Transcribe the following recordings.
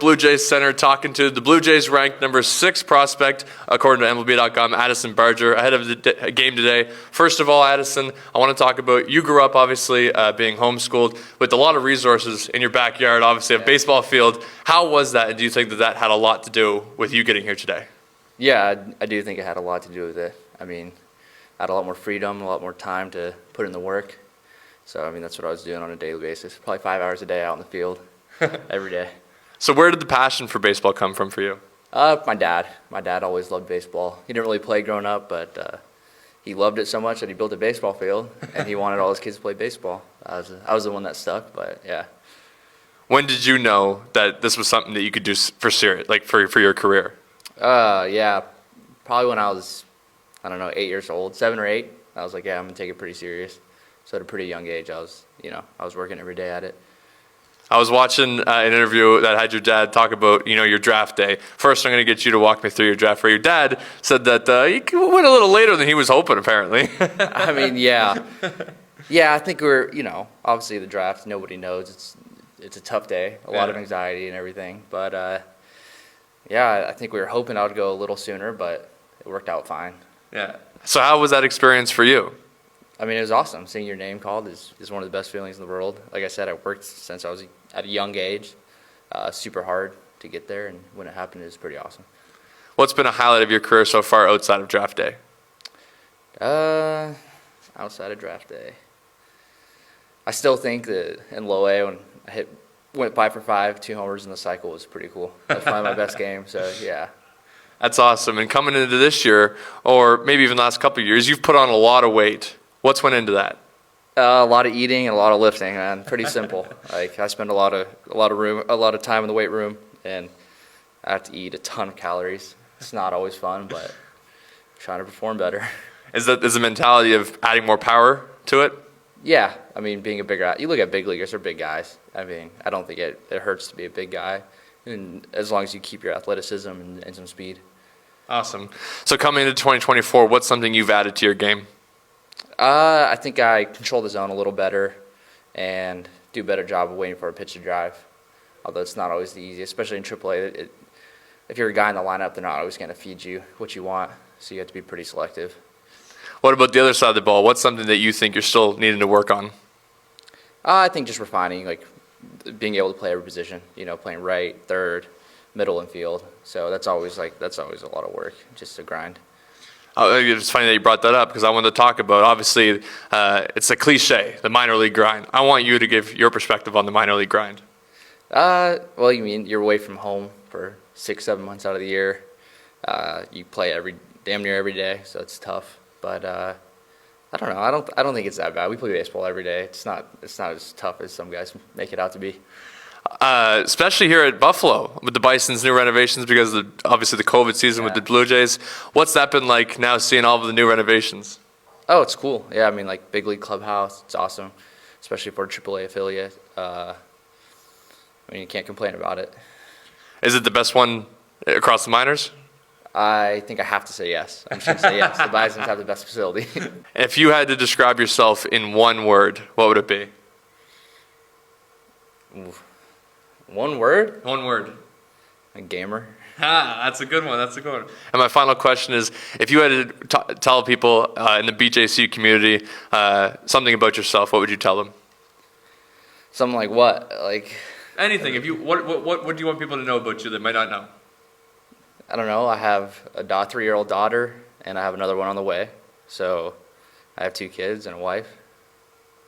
Blue Jays center, talking to the Blue Jays ranked number 6 prospect, according to MLB.com, Addison Barger, ahead of the game today. First of all, Addison, I want to talk about, you grew up, obviously, being homeschooled, with a lot of resources in your backyard, obviously, a baseball field. How was that, and do you think that that had a lot to do with you getting here today? Yeah, I do think it had a lot to do with it. I mean, I had a lot more freedom, a lot more time to put in the work. So, I mean, that's what I was doing on a daily basis. Probably 5 hours a day out in the field, every day. So where did the passion for baseball come from for you? My dad. My dad always loved baseball. He didn't really play growing up, but he loved it so much that he built a baseball field, and he wanted all his kids to play baseball. I was the one that stuck, but yeah. When did you know that this was something that you could do for serious, like for your career? Yeah, probably when I was, I don't know, 8 years old, 7 or 8. I was like, yeah, I'm gonna take it pretty serious. So at a pretty young age, I was working every day at it. I was watching an interview that had your dad talk about, your draft day. First, I'm going to get you to walk me through your draft, where your dad said that you went a little later than he was hoping, apparently. I mean, yeah. Yeah, I think we're, obviously the draft, nobody knows. It's a tough day, a lot of anxiety and everything. But, yeah, I think we were hoping I would go a little sooner, but it worked out fine. Yeah. So how was that experience for you? I mean, it was awesome. Seeing your name called is one of the best feelings in the world. Like I said, I worked since I was at a young age. Super hard to get there, and when it happened, it was pretty awesome. What's been a highlight of your career so far outside of draft day? Outside of draft day, I still think that in low A, when I went 5 for 5, 2 homers in the cycle, was pretty cool. That was probably my best game, so yeah. That's awesome. And coming into this year, or maybe even the last couple of years, you've put on a lot of weight. What's went into that? A lot of eating and a lot of lifting, man. Pretty simple. Like, I spend a lot of time in the weight room, and I have to eat a ton of calories. It's not always fun, but I'm trying to perform better. Is the mentality of adding more power to it? Yeah, I mean, being a bigger, you look at big leaguers, they're big guys. I mean, I don't think it hurts to be a big guy, and as long as you keep your athleticism and some speed. Awesome. So coming into 2024, what's something you've added to your game? I think I control the zone a little better and do a better job of waiting for a pitch to drive, although it's not always the easiest, especially in AAA. If you're a guy in the lineup, they're not always going to feed you what you want, so you have to be pretty selective. What about the other side of the ball? What's something that you think you're still needing to work on? I think just refining, like being able to play every position, playing right, third, middle, and field. So that's always a lot of work, just to grind. It's funny that you brought that up, because I wanted to talk about, obviously, it's a cliche, the minor league grind. I want you to give your perspective on the minor league grind. Well, you mean you're away from home for 6-7 months out of the year. You play damn near every day, so it's tough. But I don't know. I don't think it's that bad. We play baseball every day. It's not as tough as some guys make it out to be. Especially here at Buffalo with the Bison's new renovations, because of obviously the COVID season with the Blue Jays. What's that been like now, seeing all of the new renovations? Oh, it's cool. Yeah, I mean, like big league clubhouse. It's awesome, especially for a AAA affiliate. I mean, you can't complain about it. Is it the best one across the minors? I think I have to say yes. I'm just going to say yes. The Bisons have the best facility. If you had to describe yourself in one word, what would it be? Ooh. One word? One word. A gamer. That's a good one. That's a good one. And my final question is, if you had to tell people in the BJC community something about yourself, what would you tell them? Something like what? Like anything. If you what do you want people to know about you that might not know? I don't know. I have a 3-year-old daughter, and I have another one on the way. So I have 2 kids and a wife.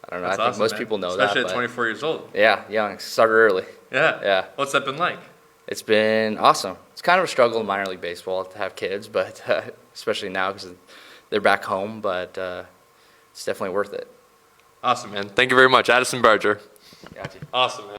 I don't know. That's I think awesome, most man. people know Especially that. Especially at 24 years old. Yeah, young. Started early. Yeah. Yeah. What's that been like? It's been awesome. It's kind of a struggle in minor league baseball to have kids, but especially now because they're back home. But it's definitely worth it. Awesome, man. Thank you very much, Addison Barger. Gotcha. Awesome, man.